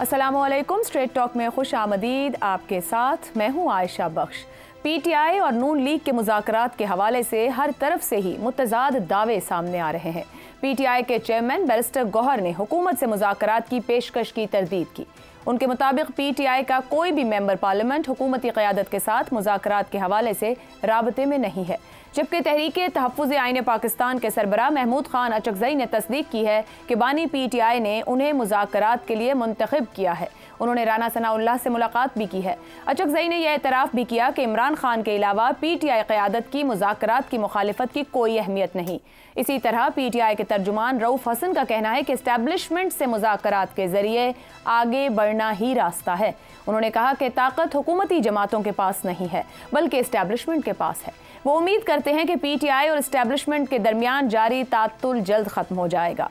अस्सलामुअलैकुम। Straight talk में खुश आमदीद। आपके साथ मैं हूँ आयशा बख्श। पीटीआई और नून लीग के मुज़ाकरात के हवाले से हर तरफ से ही मुतज़ाद दावे सामने आ रहे हैं। पीटीआई के चेयरमैन बैरिस्टर गौहर ने हुकूमत से मुज़ाकरात की पेशकश की तरदीद की। उनके मुताबिक पीटीआई का कोई भी मेंबर पार्लियामेंट हुकूमती क़यादत के साथ मुज़ाकरात के हवाले से राबते में नहीं है, जबकि तहरीक तहफ़्फ़ुज़ आईन पाकिस्तान के सरबराह महमूद खान अचकज़ई ने तस्दीक की है कि बानी पीटीआई ने उन्हें मुज़ाकरात के लिए मुंतखब किया है। उन्होंने राना सनाउल्लाह से मुलाकात भी की है। अचकज़ई ने यह एतराफ़ भी किया कि इमरान खान के अलावा पीटीआई क़यादत की मुज़ाकरात की मुखालिफत की कोई अहमियत नहीं। इसी तरह पीटीआई के तर्जुमान रऊफ़ हसन का कहना है कि इस्टेब्लिशमेंट से मुज़ाकरात के ज़रिए आगे बढ़ना ही रास्ता है। उन्होंने कहा कि ताकत हुकूमती जमातों के पास नहीं है बल्कि इस्टेब्लिशमेंट के पास है। वो उम्मीद करते हैं कि पीटीआई और इस्टेब्लिशमेंट के दरमियान जारी तातुल जल्द ख़त्म हो जाएगा।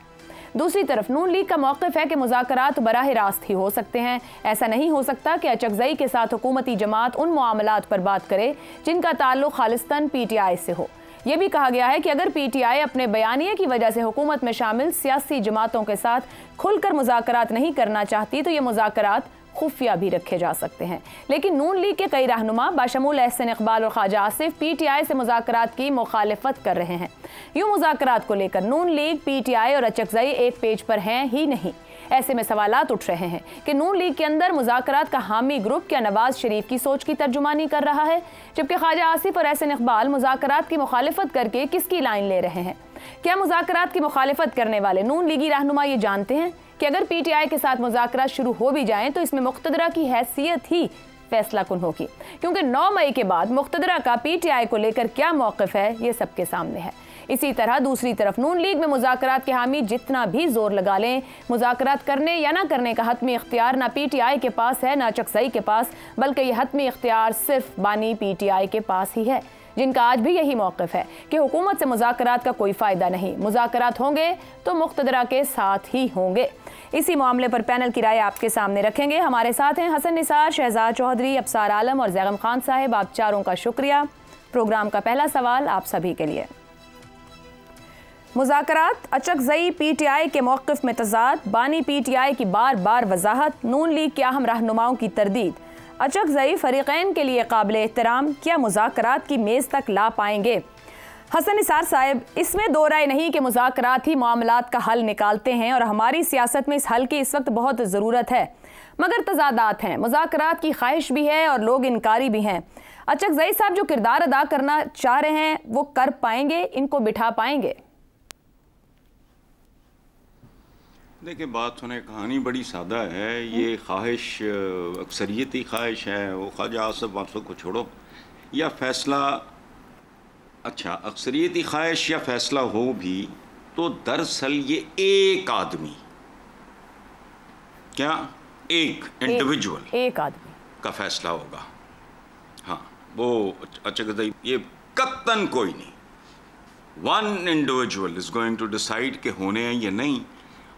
दूसरी तरफ नून लीग का मौक़िफ़ है कि मुज़ाकरात बराह रास्त ही हो सकते हैं। ऐसा नहीं हो सकता कि अचकज़ई के साथ हुकूमती जमात उन मामलात पर बात करे जिनका ताल्लुक़ खालिस्तन पीटीआई से हो। यह भी कहा गया है कि अगर पीटीआई अपने बयानिए की वजह से हुकूमत में शामिल सियासी जमातों के साथ खुलकर मुज़ाकरात नहीं करना चाहती तो ये मुज़ाकरात खुफिया भी रखे जा सकते हैं। लेकिन नून लीग के कई रहनुमा बाशमूल एहसन इकबाल और ख्वाजा आसिफ पीटीआई से मुज़ाकरात की मुखालिफत कर रहे हैं। यूँ मुज़ाकरात को लेकर नून लीग, पीटीआई और अचकज़ई एक पेज पर हैं ही नहीं। ऐसे में सवालात उठ रहे हैं कि नून लीग के अंदर मुज़ाकरात का हामी ग्रुप क्या नवाज शरीफ की सोच की तर्जुमानी कर रहा है, जबकि ख्वाजा आसिफ और एहसन इकबाल मुज़ाकरात की मुखालिफत करके किसकी लाइन ले रहे हैं। क्या मुज़ाकरात की मुखालिफत करने वाले नून लीगी रहनुमा ये जानते हैं कि अगर पीटीआई के साथ मुज़ाकरात शुरू हो भी जाएं तो इसमें मुक़्तदरा की हैसियत ही फैसला कुन होगी, क्योंकि 9 मई के बाद मुक़्तदरा का पीटीआई को लेकर क्या मौक़िफ़ है ये सबके सामने है। इसी तरह दूसरी तरफ नून लीग में मुज़ाकरात के हामी जितना भी जोर लगा लें, मुज़ाकरात करने या ना करने का हतमी इख्तियार ना पीटीआई के पास है ना अचकज़ई के पास, बल्कि यह हतमी इख्तियार सिर्फ बानी पीटीआई के पास ही है, जिनका आज भी यही मौक़िफ़ है कि हुकूमत से मुज़ाकरात का कोई फ़ायदा नहीं। मुज़ाकरात होंगे तो मुक़्तदरा के साथ ही होंगे। इसी मामले पर पैनल की राय आपके सामने रखेंगे। हमारे साथ हैं हसन निसार, शहजाद चौधरी, अबसार आलम और ज़ैगम खान साहिब। आप चारों का शुक्रिया। प्रोग्राम का पहला सवाल आप सभी के लिए। मुज़ाकरात, अचकज़ई पीटीआई के मौक़िफ़ में तज़ाद, बानी पीटीआई की बार बार वजाहत, नून लीग के अहम रहनुमाओं की तरदीद, अचकज़ई फ़रीक़ैन के लिए काबिल एहतराम, क्या मुज़ाकरात की मेज़ तक ला पाएंगे? हसन निसार साहब, इसमें दो राय नहीं कि मुज़ाकरात ही मामलात का हल निकालते हैं और हमारी सियासत में इस हल की इस वक्त बहुत ज़रूरत है, मगर तज़ादात हैं। मुज़ाकरात की ख्वाहिश भी है और लोग इनकारी भी हैं। अचकज़ई साहब जो किरदार अदा करना चाह रहे हैं वो कर पाएंगे, इनको बिठा पाएंगे? देखिए, बात सुने, कहानी बड़ी सादा है। ये ख्वाहिश अक्सरियती ख्वाहिश है। वो ख्वाजा आसिफ वासफ को छोड़ो, या फैसला, अच्छा अक्सरियती ख्वाहिश या फैसला हो भी तो दरअसल ये एक आदमी, क्या एक इंडिविजुअल, एक आदमी का फैसला होगा। हाँ, वो अचकज़ई ये कत्तन कोई नहीं, one individual is going to decide के होने हैं या नहीं।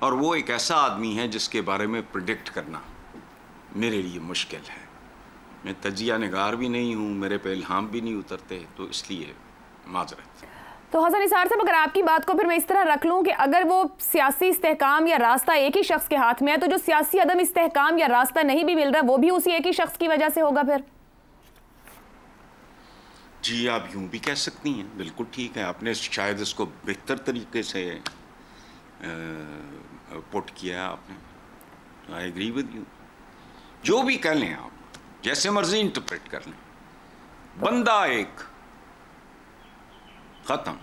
और वो एक ऐसा आदमी है जिसके बारे में प्रिडिक्ट करना मेरे लिए मुश्किल है। मैं तजिया निगार भी नहीं हूँ, मेरे पे इल्हाम भी नहीं उतरते, तो इसलिए माजरत। तो हसन निसार साहब, अगर आपकी बात को फिर मैं इस तरह रख लूँ कि अगर वो सियासी इस्तेहकाम या रास्ता एक ही शख्स के हाथ में है, तो जो सियासी अदम इस्तेहकाम या रास्ता नहीं भी मिल रहा वो भी उसी एक ही शख्स की वजह से होगा फिर? जी, आप यूँ भी कह सकती हैं, बिल्कुल ठीक है। आपने शायद इसको बेहतर तरीके से पुट किया आपने। I agree with you. जो भी कह लें आप, जैसे मर्जी इंटरप्रेट कर लें, बंदा एक, खत्म।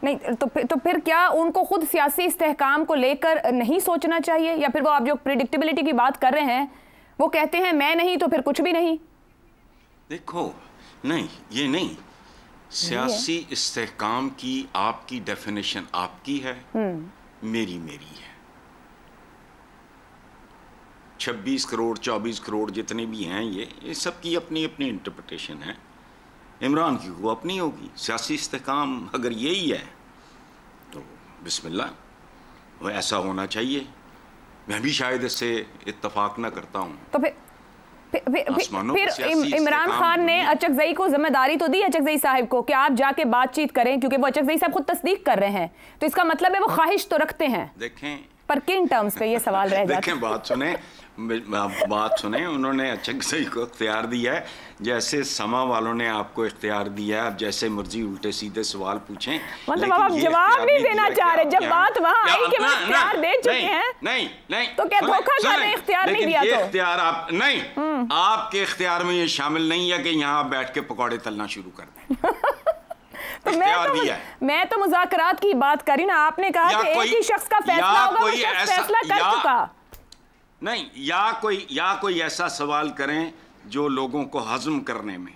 नहीं तो फिर क्या उनको खुद सियासी इस्तेहकाम को लेकर नहीं सोचना चाहिए? या फिर वो आप जो प्रेडिक्टेबिलिटी की बात कर रहे हैं वो कहते हैं मैं नहीं तो फिर कुछ भी नहीं? देखो, नहीं, ये नहीं, सियासी इस्तेहकाम की आपकी डेफिनेशन आपकी है, मेरी है। 26 करोड़ 24 करोड़ जितने भी हैं, ये सब की अपनी अपनी इंटरप्रिटेशन है। इमरान की वो अपनी होगी। सियासी इस्तेहकाम अगर यही है तो बिस्मिल्लाह, वो ऐसा होना चाहिए। मैं भी शायद इससे इत्तफाक ना करता हूँ। तो फिर इमरान खान ने अचकज़ई को जिम्मेदारी तो दी, अचकज़ई साहब को, कि आप जाके बातचीत करें, क्योंकि वो अचकज़ई साहब खुद तस्दीक कर रहे हैं, तो इसका मतलब है वो ख्वाहिश तो रखते हैं। देखें, पर किन टर्म्स पे ये सवाल रह जाता है? देखें, बात सुने, उन्होंने अचकज़ई को इख्तियार दिया है, जैसे समा वालों ने आपको इख्तियार दिया है। आप जैसे मर्जी उल्टे सीधे सवाल पूछें, मतलब आप जवाब नहीं देना चाह रहे। जब बात वहाँ आई कि वो इख्तियार दे चुके हैं, नहीं तो क्या धोखा कर रहे हैं? इख्तियार नहीं दिया तो इख्तियार आप नहीं, आपके इख्तियार में ये शामिल नहीं है कि यहाँ बैठ के पकौड़े तलना शुरू कर दें। तो मैं तो मुज़ाकरात की बात करी ना। आपने कहा कि एक ही शख्स का फैसला होगा, वो शख्स फैसला कर चुका नहीं। या कोई ऐसा सवाल करें जो लोगों को हजम करने में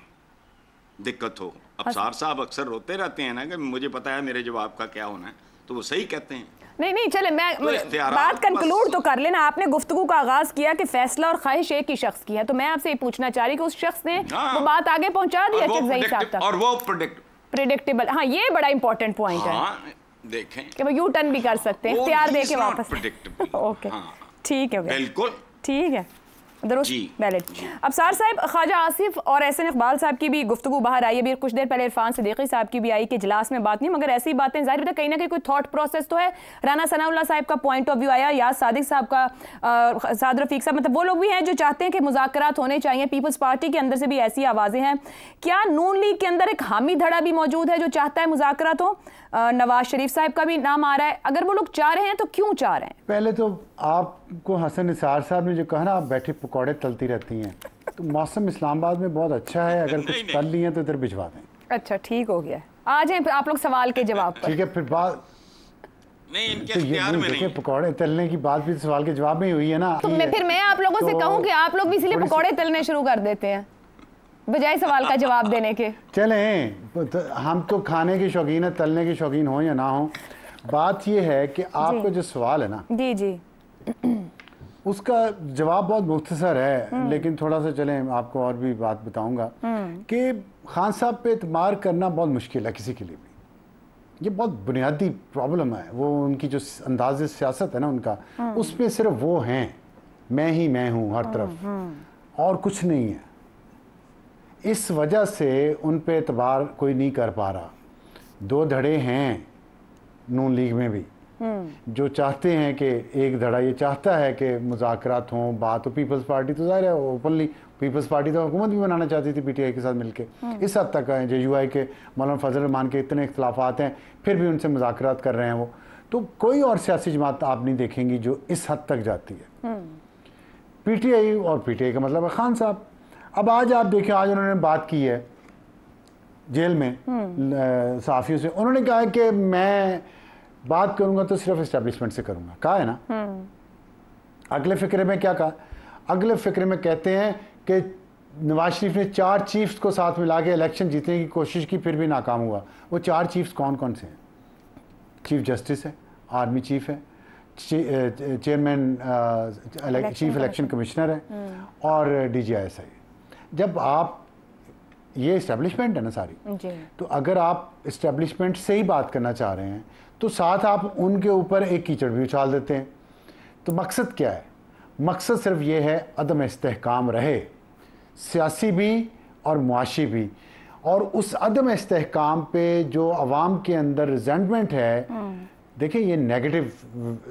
दिक्कत हो। अफसार साहब अक्सर रोते रहते हैं ना कि मुझे पता है मेरे जवाब का क्या होना है, तो वो सही कहते हैं। नहीं चले, मैं बात कंक्लूड तो कर लेना। आपने गुफ्तगू का आगाज किया कि फैसला और ख्वाहिश एक ही शख्स की है, तो मैं आपसे ये पूछना चाह रही कि उस शख्स ने वो बात आगे पहुंचा दी अचकज़ई साहब तक, और वो प्रेडिक्टेबल। हाँ, ये बड़ा इंपॉर्टेंट पॉइंट है। देखें कि वो यू टर्न भी कर सकते हैं, इख्तियार दे के वापस। ओके, ठीक है, बिल्कुल ठीक है, दुरुस्त वैलिड। अफसार साहब, ख्वाजा आसिफ और एहसन इकबाल साहब की भी गुफ्तगू बाहर आई। अभी कुछ देर पहले इरफान सिद्दीकी साहब की भी आई कि इजलास में बात नहीं, मगर ऐसी बातें जाहिर होता है कहीं ना कहीं कोई थॉट प्रोसेस तो है। राना सनाउल्लाह साहब का पॉइंट ऑफ व्यू आया, याद सादिक साहब का, साद रफीक साहब, मतलब वो लोग भी हैं जो चाहते हैं कि मुज़ाकरात होने चाहिए। पीपल्स पार्टी के अंदर से भी ऐसी आवाज़ें हैं। क्या नून लीग के अंदर एक हामी धड़ा भी मौजूद है जो चाहता है मुज़ाकरात हो? नवाज शरीफ साहब का भी नाम आ रहा है। अगर वो लोग चाह रहे हैं तो क्यों चाह रहे हैं? पहले तो आपको हसन निसार साहब ने जो कहा ना, आप बैठे पकौड़े तलती रहती हैं, तो मौसम इस्लामाबाद में बहुत अच्छा है, अगर कुछ तल लिए तो इधर भिजवा दें। अच्छा, ठीक हो गया, आ जाएं आप लोग सवाल के जवाब पर। ठीक है, फिर बात नहीं, इनके इख्तियार में नहीं। पकौड़े तलने की बात भी सवाल के जवाब में ही हुई है ना। तो फिर मैं आप लोगों से कहूँ कि आप लोग भी इसलिए पकौड़े तलने शुरू कर देते हैं बजाय सवाल का जवाब देने के। चलें, हम तो खाने के शौकीन है, तलने के शौकीन हो या ना हो। बात यह है कि आपका जो सवाल है ना, जी उसका जवाब बहुत मुख्तसर है, लेकिन थोड़ा सा चलें आपको और भी बात बताऊंगा कि खान साहब पे एतमार करना बहुत मुश्किल है किसी के लिए भी। ये बहुत बुनियादी प्रॉब्लम है। वो उनकी जो अंदाज़ सियासत है ना उनका, उसमें सिर्फ वो हैं, मैं हूँ हर तरफ और कुछ नहीं है। इस वजह से उन पे एतबार कोई नहीं कर पा रहा। दो धड़े हैं नून लीग में भी, जो चाहते हैं कि एक धड़ा ये चाहता है कि मुज़ाकरात हों, बात हो। पीपल्स पार्टी तो ज़ाहिर है ओपनली, पीपल्स पार्टी तो हुकूमत भी बनाना चाहती थी पीटीआई के साथ मिलके। इस हद तक है, JUI के मौलाना फजल रहमान के इतने इख्तलाफात हैं, फिर भी उनसे मुज़ाकरात कर रहे हैं वो। तो कोई और सियासी जमात आप नहीं देखेंगी जो इस हद तक जाती है। PTI और PTI का मतलब है खान साहब। अब आज आप देखें, आज उन्होंने बात की है जेल में सहाफ़ियों से। उन्होंने कहा है कि मैं बात करूंगा तो सिर्फ इस्टेब्लिशमेंट से करूंगा, कहा है ना। अगले फिक्रे में क्या कहा? अगले फिक्रे में कहते हैं कि नवाज शरीफ ने 4 चीफ्स को साथ मिला के इलेक्शन जीतने की कोशिश की, फिर भी नाकाम हुआ। वो 4 चीफ्स कौन कौन से हैं? चीफ जस्टिस है, आर्मी चीफ है, चेयरमैन चीफ इलेक्शन कमिश्नर है और DGISI। जब आप ये इस्टेब्लिशमेंट है ना सारी, तो अगर आप इस्टेब्लिशमेंट से ही बात करना चाह रहे हैं तो साथ आप उनके ऊपर एक कीचड़ भी उछाल देते हैं। तो मकसद क्या है? मकसद सिर्फ ये है अदम इस्तेहकाम रहे, सियासी भी और मुआशी भी। और उस अदम इस्तेहकाम पे जो अवाम के अंदर रिजेंटमेंट है, देखिए ये नेगेटिव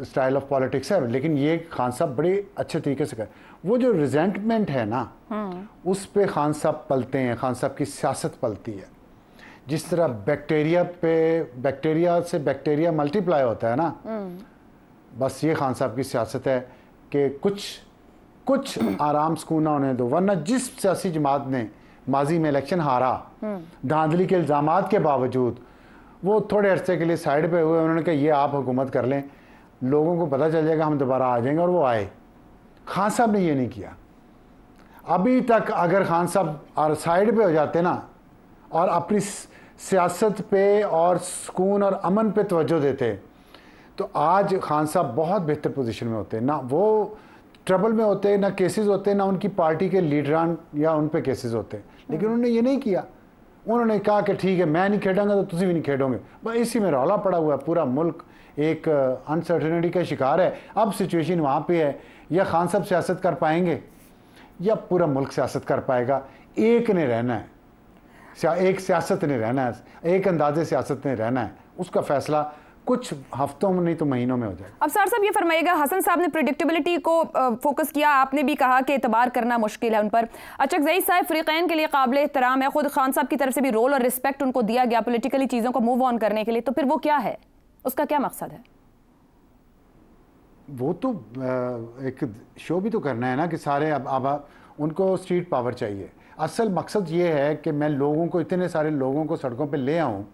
स्टाइल ऑफ पॉलिटिक्स है, लेकिन ये खान साहब बड़े अच्छे तरीके से कर। वो जो रिजेंटमेंट है ना, उस पे खान साहब पलते हैं, खान साहब की सियासत पलती है। जिस तरह बैक्टीरिया से बैक्टीरिया मल्टीप्लाई होता है ना, बस ये खान साहब की सियासत है कि कुछ आराम सुकून ना होने दो। वरना जिस सियासी जमात ने माजी में इलेक्शन हारा, धांधली के इल्ज़ामात के बावजूद, वो थोड़े अरसे के लिए साइड पे हुए। उन्होंने कहा ये आप हुकूमत कर लें, लोगों को पता चल जाएगा, हम दोबारा आ जाएंगे, और वो आए। खान साहब ने ये नहीं किया। अभी तक अगर खान साहब साइड पे हो जाते ना और अपनी सियासत पे और सुकून और अमन पे तवज्जो देते, तो आज खान साहब बहुत बेहतर पोजीशन में होते। ना वो ट्रबल में होते, ना केसेस होते, ना उनकी पार्टी के लीडरान या उन पे केसेस होते। लेकिन उन्होंने ये नहीं किया। उन्होंने कहा कि ठीक है, मैं नहीं खेडूंगा तो तुम भी नहीं खेडोगे। बस इसी में रौला पड़ा हुआ है। पूरा मुल्क एक अनसर्टेनिटी का शिकार है। अब सिचुएशन वहाँ पे है, या खान साहब सियासत कर पाएंगे या पूरा मुल्क सियासत कर पाएगा। एक ने रहना है, एक सियासत ने रहना है, एक अंदाजे सियासत ने रहना है। उसका फैसला कुछ हफ्तों में नहीं तो महीनों में हो जाएगा। अब सर साहब ये फरमाइएगा, हसन साहब ने प्रेडिक्टेबिलिटी को फोकस किया, आपने भी कहा कि एतबार करना मुश्किल है उन पर। अचकज़ई साहब फ़रीक़ैन के लिए काबिल एहतराम है, खुद खान साहब की तरफ से भी रोल और रिस्पेक्ट उनको दिया गया पॉलिटिकली चीज़ों को मूव ऑन करने के लिए, तो फिर वो क्या है, उसका क्या मकसद है? वो तो एक शो भी तो करना है ना कि सारे अब उनको स्ट्रीट पावर चाहिए। असल मकसद ये है कि मैं लोगों को, इतने सारे लोगों को सड़कों पे ले आऊँ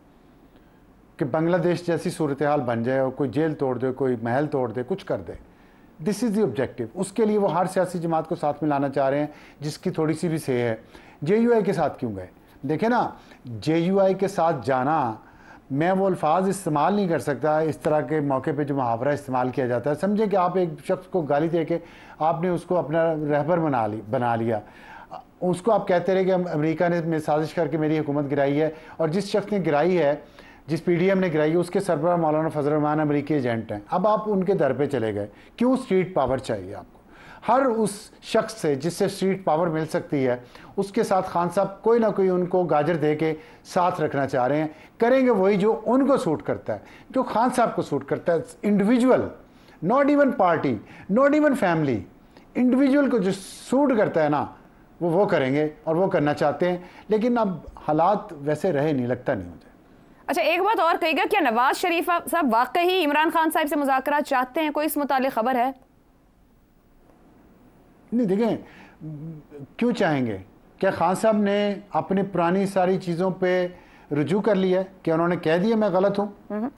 कि बांग्लादेश जैसी सूरत हाल बन जाए और कोई जेल तोड़ दे, कोई महल तोड़ दे, कुछ कर दे। This is the objective. उसके लिए वो हर सियासी जमात को साथ मिलाना चाह रहे हैं जिसकी थोड़ी सी भी से है। JUI के साथ क्यों गए? देखें ना, JUI के साथ जाना, मैं वो अल्फाज इस्तेमाल नहीं कर सकता इस तरह के मौके पे जो मुहावरा इस्तेमाल किया जाता है। समझे कि आप एक शख्स को गाली दे के आपने उसको अपना रहबर बना लिया, उसको आप कहते रहे कि अमेरिका ने साजिश करके मेरी हुकूमत गिराई है, और जिस शख्स ने गिराई है, जिस PDM ने गिराई है, उसके सरबराह मौलाना फजल रहमान अमेरिकी एजेंट हैं। अब आप उनके दर पे चले गए। क्यों स्ट्रीट पावर चाहिए आपको? हर उस शख्स से जिससे स्ट्रीट पावर मिल सकती है उसके साथ खान साहब कोई ना कोई उनको गाजर दे के साथ रखना चाह रहे हैं। करेंगे वही जो उनको सूट करता है, जो खान साहब को सूट करता है। Individual, not even party, not even family, individual को जो सूट करता है ना, वो करेंगे और वो करना चाहते हैं। लेकिन अब हालात वैसे रहे नहीं, लगता नहीं मुझे। अच्छा, एक बात और कहिएगा, क्या नवाज शरीफ साहब वाकई इमरान खान साहब से मुज़ाकरात चाहते हैं? कोई इस मुतालिक खबर है? नहीं, देखें, क्यों चाहेंगे? क्या खान साहब ने अपनी पुरानी सारी चीज़ों पे रुजू कर लिया है कि उन्होंने कह दिया मैं गलत हूँ?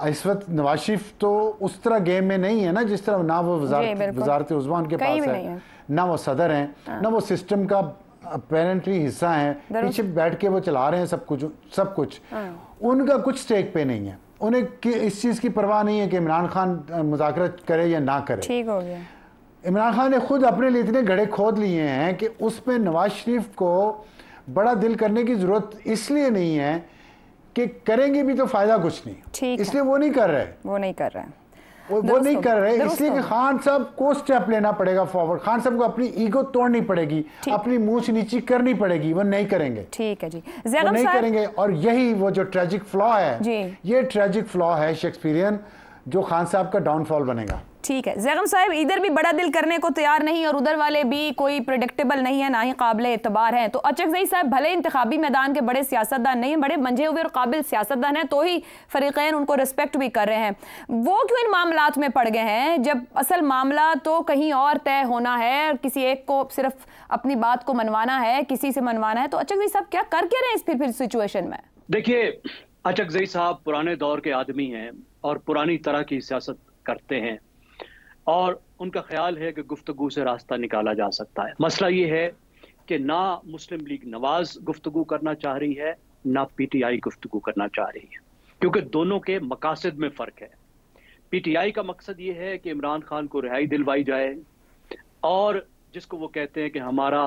इस वक्त नवाज शरीफ तो उस तरह गेम में नहीं है ना, जिस तरह ना वो वजारत उज़्मा उनके पास है, ना वो सदर हैं, ना वो सिस्टम का अपेरेंटली हिस्सा है, पीछे बैठ के वो चला रहे हैं सब कुछ। उनका कुछ स्टेक पे नहीं है। उन्हें इस चीज़ की परवाह नहीं है कि इमरान खान मुज़ाकरा करे या ना करे। ठीक हो गया। इमरान खान ने खुद अपने लिए इतने गड्ढे खोद लिए हैं कि उसमें नवाज शरीफ को बड़ा दिल करने की जरूरत इसलिए नहीं है कि करेंगे भी तो फायदा कुछ नहीं, इसलिए वो नहीं कर रहे। वो नहीं कर रहे इसलिए कि खान साहब को स्टेप लेना पड़ेगा फॉरवर्ड। खान साहब को अपनी ईगो तोड़नी पड़ेगी, अपनी मूंछ नीची करनी पड़ेगी। वो नहीं करेंगे। ठीक है जी, वो नहीं करेंगे। और यही वो जो ट्रेजिक फ्लॉ है, ये ट्रेजिक फ्लॉ है शेक्सपियरियन, जो खान साहब का डाउनफॉल बनेगा। ठीक है ज़ैगम साहब, इधर भी बड़ा दिल करने को तैयार नहीं और उधर वाले भी कोई प्रेडिक्टेबल नहीं है, ना ही काबिल एतबार है। तो अचकज़ई साहब भले इंतखाबी मैदान के बड़े सियासतदान नहीं, बड़े मंझे हुए और काबिल सियासतदान हैं, तो ही फरीक़ैन उनको रिस्पेक्ट भी कर रहे हैं। वो क्यों इन मामलात में पड़ गए हैं, जब असल मामला तो कहीं और तय होना है, किसी एक को सिर्फ अपनी बात को मनवाना है, किसी से मनवाना है? तो अचकज़ई साहब क्या कर रहे हैं इस फिर सिचुएशन में? देखिए, अचकज़ई साहब पुराने दौर के आदमी हैं और पुरानी तरह की सियासत करते हैं, और उनका ख्याल है कि गुफ्तगू से रास्ता निकाला जा सकता है। मसला ये है कि ना मुस्लिम लीग नवाज गुफ्तगू करना चाह रही है, ना PTI गुफ्तगू करना चाह रही है, क्योंकि दोनों के मकासद में फ़र्क है। PTI का मकसद ये है कि इमरान खान को रिहाई दिलवाई जाए, और जिसको वो कहते हैं कि हमारा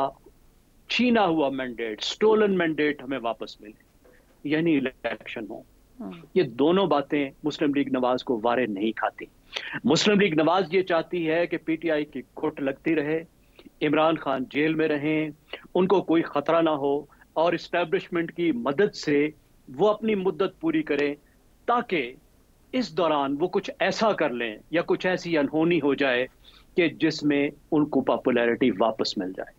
छीना हुआ मैंडेट, स्टोलन मैंडेट हमें वापस मिले, यानी इलेक्शन हो। ये दोनों बातें मुस्लिम लीग नवाज को वारे नहीं खाती। मुस्लिम लीग नवाज ये चाहती है कि PTI की घुट लगती रहे, इमरान खान जेल में रहें, उनको कोई खतरा ना हो, और इस्टेब्लिशमेंट की मदद से वो अपनी मुद्दत पूरी करें, ताकि इस दौरान वो कुछ ऐसा कर लें या कुछ ऐसी अनहोनी हो जाए कि जिसमें उनको पॉपुलैरिटी वापस मिल जाए।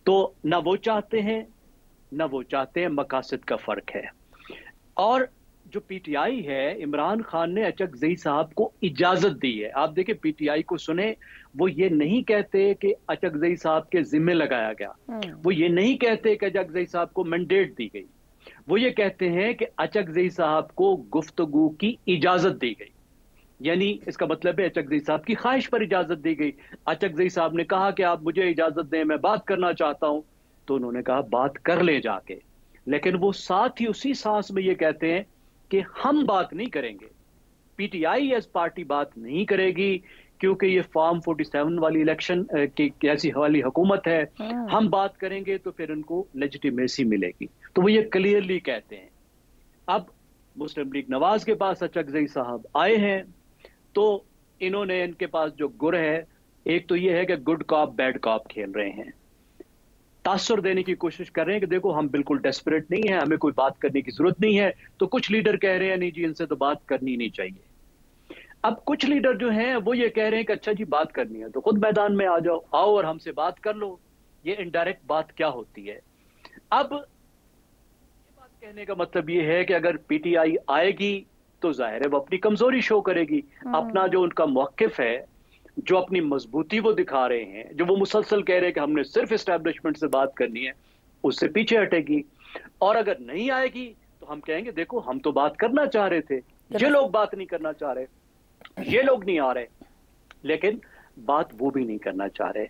तो ना वो चाहते हैं, ना वो चाहते हैं, मकासद का फर्क है। और जो PTI है, इमरान खान ने अचकज़ई साहब को इजाजत दी है। आप देखिए, PTI को सुने, वो ये नहीं कहते कि अचकज़ई साहब के जिम्मे लगाया गया, वो ये नहीं कहते कि अचकज़ई साहब को मैंडेट दी गई, वो ये कहते हैं कि अचकज़ई साहब को गुफ्तगू की इजाजत दी गई। यानी इसका मतलब है अचकज़ई साहब की ख्वाहिश पर इजाजत दी गई। अचकज़ई साहब ने कहा कि आप मुझे इजाजत दें, मैं बात करना चाहता हूं, तो उन्होंने कहा बात कर ले जाके। लेकिन वो साथ ही उसी सांस में ये कहते हैं कि हम बात नहीं करेंगे, PTI एज पार्टी बात नहीं करेगी, क्योंकि ये फॉर्म 47 वाली इलेक्शन की ऐसी वाली हुकूमत है, हम बात करेंगे तो फिर उनको लेजिटिमेसी मिलेगी। तो वो ये क्लियरली कहते हैं। अब मुस्लिम लीग नवाज के पास अचकज़ई साहब आए हैं, तो इन्होंने, इनके पास जो गुर है, एक तो ये है कि गुड कॉप बैड कॉप खेल रहे हैं। तासुर देने की कोशिश कर रहे हैं कि देखो हम बिल्कुल डेस्परेट नहीं है, हमें कोई बात करने की जरूरत नहीं है। तो कुछ लीडर कह रहे हैं नहीं जी इनसे तो बात करनी नहीं चाहिए। अब कुछ लीडर जो हैं वो ये कह रहे हैं कि अच्छा जी बात करनी है तो खुद मैदान में आ जाओ, आओ और हमसे बात कर लो। ये इनडायरेक्ट बात क्या होती है? अब ये बात कहने का मतलब ये है कि अगर पीटीआई आएगी तो जाहिर है वो अपनी कमजोरी शो करेगी, अपना जो उनका मौकिफ है, जो अपनी मजबूती वो दिखा रहे हैं, जो वो मुसलसल कह रहे हैं कि हमने सिर्फ एस्टैब्लिशमेंट से बात करनी है, उससे पीछे हटेगी। और अगर नहीं आएगी तो हम कहेंगे देखो हम तो बात करना चाह रहे थे, ये लोग बात नहीं करना चाह रहे, ये लोग नहीं आ रहे, लेकिन बात वो भी नहीं करना चाह रहे।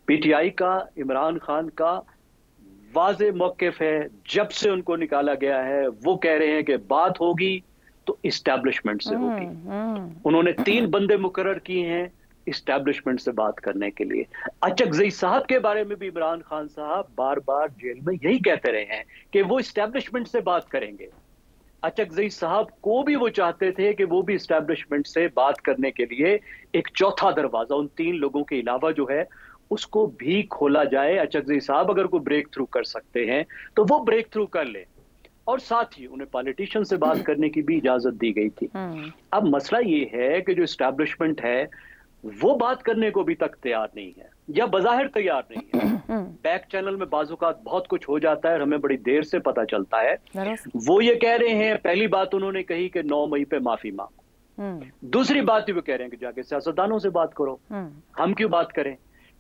पीटीआई का, इमरान खान का वाज़े मौकिफ है, जब से उनको निकाला गया है वो कह रहे हैं कि बात होगी तो इस्टेब्लिशमेंट से होगी। उन्होंने 3 बंदे मुकर्रर किए हैं इस्टेब्लिशमेंट से बात करने के लिए। अचकजई साहब के बारे में भी इमरान खान साहब बार बार जेल में यही कहते रहे हैं कि वो इस्टेब्लिशमेंट से बात करेंगे। अचकजई साहब को भी वो चाहते थे कि वो भी इस्टेब्लिशमेंट से बात करने के लिए एक चौथा दरवाजा उन 3 लोगों के अलावा जो है उसको भी खोला जाए। अचकजई साहब अगर कोई ब्रेक थ्रू कर सकते हैं तो वो ब्रेक थ्रू कर ले, और साथ ही उन्हें पॉलिटिशियन से बात करने की भी इजाजत दी गई थी। अब मसला ये है कि जो इस्टेब्लिशमेंट है वो बात करने को भी तक तैयार नहीं है, या बज़ाहिर तैयार नहीं है। बैक चैनल में बाज़-औक़ात बहुत कुछ हो जाता है और हमें बड़ी देर से पता चलता है। वो ये कह रहे हैं, पहली बात उन्होंने कही कि 9 मई पे माफी मांगो, दूसरी बात वो कह रहे हैं कि जाके सियासतदानों से बात करो। हम क्यों बात करें?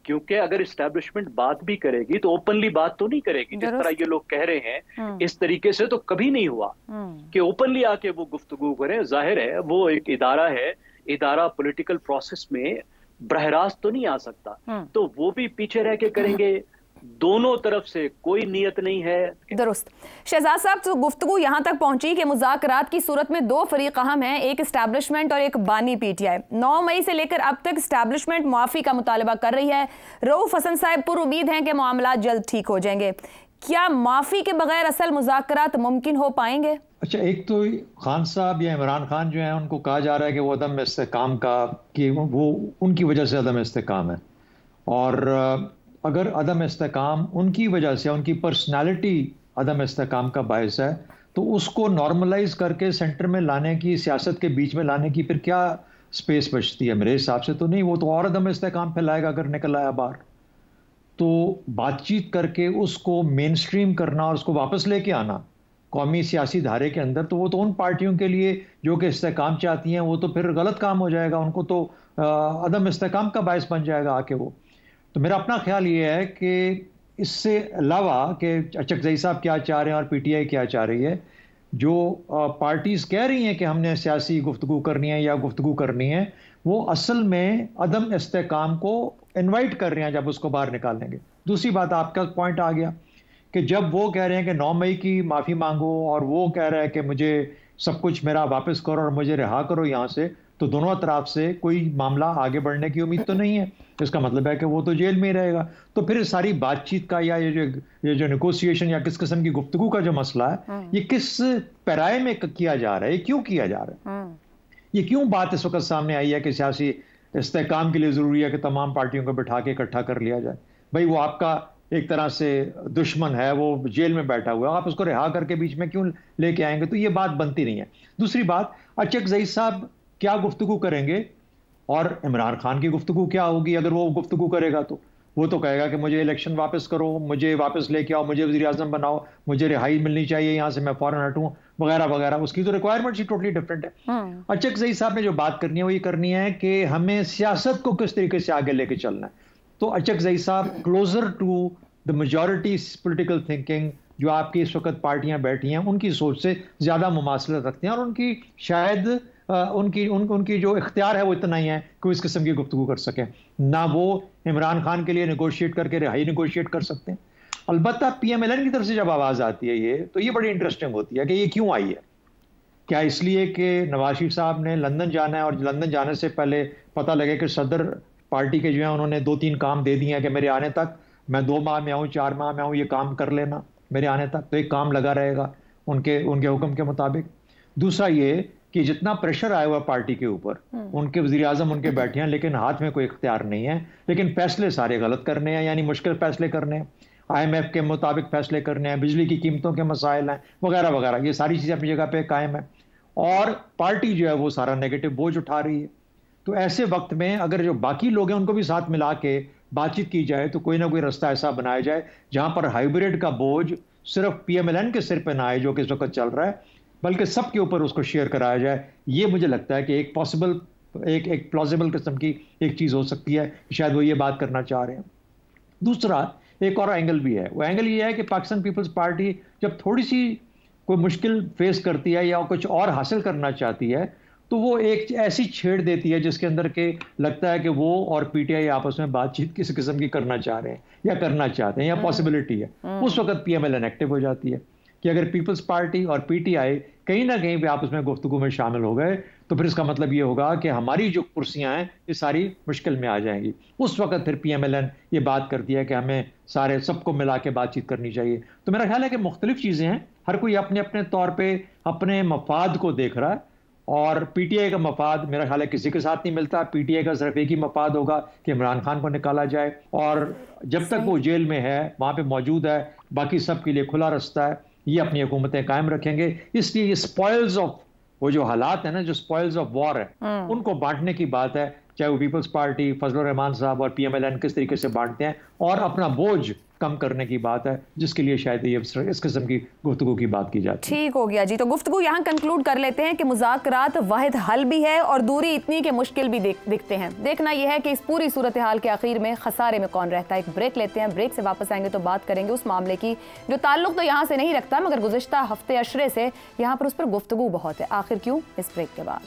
क्योंकि अगर इस्टेब्लिशमेंट बात भी करेगी तो ओपनली बात तो नहीं करेगी। जिस तरह ये लोग कह रहे हैं इस तरीके से तो कभी नहीं हुआ कि ओपनली आके वो गुफ्तगू करें। जाहिर है वो एक इदारा है, इदारा पॉलिटिकल प्रोसेस में बरह रास्त तो नहीं आ सकता, तो वो भी पीछे रह के करेंगे। दोनों तरफ से कोई नियत नहीं है। दुरुस्त। शहजाद साहब, तो गुफ्तगू यहाँ तक पहुंची कि मुज़ाकरात की सूरत में 2 फरीक अहम हैं, एक इस्टेब्लिशमेंट और एक बानी पीटीआई। 9 मई से लेकर अब तक इस्टेब्लिशमेंट मुआफ़ी का मुतालबा कर रही है। रऊफ हसन साहब पुर उम्मीद हैं कि मामला जल्द ठीक हो जाएंगे। क्या माफ़ी के बगैर असल मुज़ाकरात मुमकिन हो पाएंगे? अच्छा, एक तो खान साहब या इमरान खान जो है उनको कहा जा रहा है कि वो अदम इस्तेकाम का, कि वो उनकी वजह से अदम इस्तेकाम है, और अगर अदम इस्तेकाम उनकी वजह से, उनकी पर्सनालिटी अदम इस्तेकाम का बायस है, तो उसको नॉर्मलाइज करके सेंटर में लाने की, सियासत के बीच में लाने की फिर क्या स्पेस बचती है? मेरे हिसाब से तो नहीं। वो तो और अदम इस्तेकाम फैलाएगा अगर निकल आया बाहर। तो बातचीत करके उसको मेन स्ट्रीम करना और उसको वापस लेके आना कौमी सियासी धारे के अंदर, तो वो तो उन पार्टियों के लिए जो कि इस्तेकाम चाहती हैं वो तो फिर गलत काम हो जाएगा, उनको तो अदम इस्तेकाम का बायस बन जाएगा आके वो। तो मेरा अपना ख्याल ये है कि इससे अलावा कि अचकजई साहब क्या चाह रहे हैं और पीटीआई क्या चाह रही है, जो पार्टीज़ कह रही हैं कि हमने सियासी गुफ्तगू करनी है या गुफ्तगू करनी है, वो असल में अदम इस्तेकाम को इनवाइट कर रहे हैं जब उसको बाहर निकालेंगे। दूसरी बात, आपका पॉइंट आ गया कि जब वो कह रहे हैं कि 9 मई की माफ़ी मांगो और वो कह रहा है कि मुझे सब कुछ मेरा वापस करो और मुझे रिहा करो यहाँ से, तो दोनों तरफ से कोई मामला आगे बढ़ने की उम्मीद तो नहीं है। इसका मतलब है कि वो तो जेल में ही रहेगा। तो फिर सारी बातचीत का या ये जो नेगोशिएशन या किस किस्म की गुफ्तगू का जो मसला है, ये किस पैराए में किया जा रहा है, क्यों किया जा रहा है, ये क्यों बात इस वक्त सामने आई है कि सियासी इस्तेकाम के लिए ज़रूरी है कि तमाम पार्टियों को बिठा के इकट्ठा कर लिया जाए? भाई वो आपका एक तरह से दुश्मन है, वो जेल में बैठा हुआ है, आप उसको रिहा करके बीच में क्यों लेके आएंगे? तो ये बात बनती नहीं है। दूसरी बात, अचकजई साहब क्या गुफ्तगू करेंगे और इमरान खान की गुफ्तगू क्या होगी? अगर वो गुफ्तगू करेगा तो वो तो कहेगा कि मुझे इलेक्शन वापस करो, मुझे वापस लेके आओ, मुझे वज़ीर आज़म बनाओ, मुझे रिहाई मिलनी चाहिए यहाँ से, मैं फौरन हटूँ, वगैरह वगैरह। उसकी तो रिक्वायरमेंट ही टोटली डिफरेंट है। अचकजई साहब ने जो बात करनी है वो ये करनी है कि हमें सियासत को किस तरीके से आगे लेके चलना है। तो अचकजई साहब closer to the majority political thinking, जो आपकी इस वक्त पार्टियां बैठी हैं उनकी सोच से ज़्यादा मुमासलत रखते हैं, और उनकी शायद उनकी जो इख्तियार है वो इतना ही है कि वो इस किस्म की गुफ्तगू कर सकें। ना वो इमरान खान के लिए नेगोशिएट करके रिहाई नेगोशिएट कर सकते हैं। अलबत्ता PMLN की तरफ से जब आवाज़ आती है ये, तो ये बड़ी इंटरेस्टिंग होती है कि ये क्यों आई है। क्या इसलिए कि नवाज शरीफ साहब ने लंदन जाना है और लंदन जाने से पहले पता लगे कि सदर पार्टी के जो है उन्होंने 2-3 काम दे दिए हैं कि मेरे आने तक, मैं 2 माह में आऊँ, 4 माह में आऊँ, ये काम कर लेना मेरे आने तक, तो एक काम लगा रहेगा उनके हुक्म के मुताबिक। दूसरा ये कि जितना प्रेशर आया हुआ पार्टी के ऊपर, उनके वज़ीर आज़म उनके बैठे हैं लेकिन हाथ में कोई इख्तियार नहीं है, लेकिन फैसले सारे गलत करने हैं, यानी मुश्किल फैसले करने हैं। IMF के मुताबिक फैसले करने हैं, बिजली की कीमतों के मसाइल हैं वगैरह वगैरह, ये सारी चीज़ें अपनी जगह पे कायम है। और पार्टी जो है वो सारा नेगेटिव बोझ उठा रही है। तो ऐसे वक्त में अगर जो बाकी लोग हैं उनको भी साथ मिला के बातचीत की जाए तो कोई ना कोई रास्ता ऐसा बनाया जाए जहां पर हाइब्रिड का बोझ सिर्फ PMLN के सिर पे ना आए जो कि इस वक्त चल रहा है, बल्कि सबके ऊपर उसको शेयर कराया जाए। ये मुझे लगता है कि एक पॉसिबल, एक प्लॉजिबल किस्म की एक चीज़ हो सकती है, शायद वो ये बात करना चाह रहे हैं। दूसरा एक और एंगल भी है, वो एंगल ये है कि पाकिस्तान पीपल्स पार्टी जब थोड़ी सी कोई मुश्किल फेस करती है या कुछ और हासिल करना चाहती है तो वो एक ऐसी छेड़ देती है जिसके अंदर के लगता है कि वो और PTI आपस में बातचीत किस किस्म की करना चाह रहे हैं या करना चाहते हैं या पॉसिबिलिटी है। उस वक्त PMLN एक्टिव हो जाती है कि अगर पीपल्स पार्टी और PTI कहीं ना कहीं भी आपस में गुफ्तगू में शामिल हो गए तो फिर इसका मतलब ये होगा कि हमारी जो कुर्सियां हैं ये सारी मुश्किल में आ जाएंगी। उस वक्त फिर PMLN ये बात करती है कि हमें सारे सबको मिला के बातचीत करनी चाहिए। तो मेरा ख्याल है कि मुख्तलिफ चीज़ें हैं, हर कोई अपने अपने तौर पर अपने मफाद को देख रहा है और PTI का मफाद मेरा ख्याल है किसी के साथ नहीं मिलता। PTI का सिर्फ एक ही मफाद होगा कि इमरान खान को निकाला जाए और जब तक वो जेल में है वहाँ पे मौजूद है बाकी सब के लिए खुला रास्ता है, ये अपनी हुकूमतें कायम रखेंगे। इसलिए ये स्पॉइल्स ऑफ वो जो हालात है ना, जो स्पॉइल्स ऑफ वॉर है उनको बांटने की बात है, चाहे वो पीपल्स पार्टी, फजलुर रहमान साहब और PMLN किस तरीके से बांटते हैं और अपना बोझ कम करने की बात है, जिसके लिए शायद ये इस किस्म की गुफ्तगू की बात की जाती है। ठीक हो गया जी, तो गुफ्तगू यहाँ कंक्लूड कर लेते हैं कि मुज़ाकरात वाहिद हल भी है और दूरी इतनी कि मुश्किल भी दिखते हैं। देखना यह है कि इस पूरी सूरत हाल के आखिर में खसारे में कौन रहता है। एक ब्रेक लेते हैं, ब्रेक से वापस आएंगे तो बात करेंगे उस मामले की जो ताल्लुक तो यहाँ से नहीं रखता मगर गुज़िश्ता हफ्ते अशरे से यहाँ पर उस पर गुफ्तगू बहुत है। आखिर क्यों, इस ब्रेक के बाद।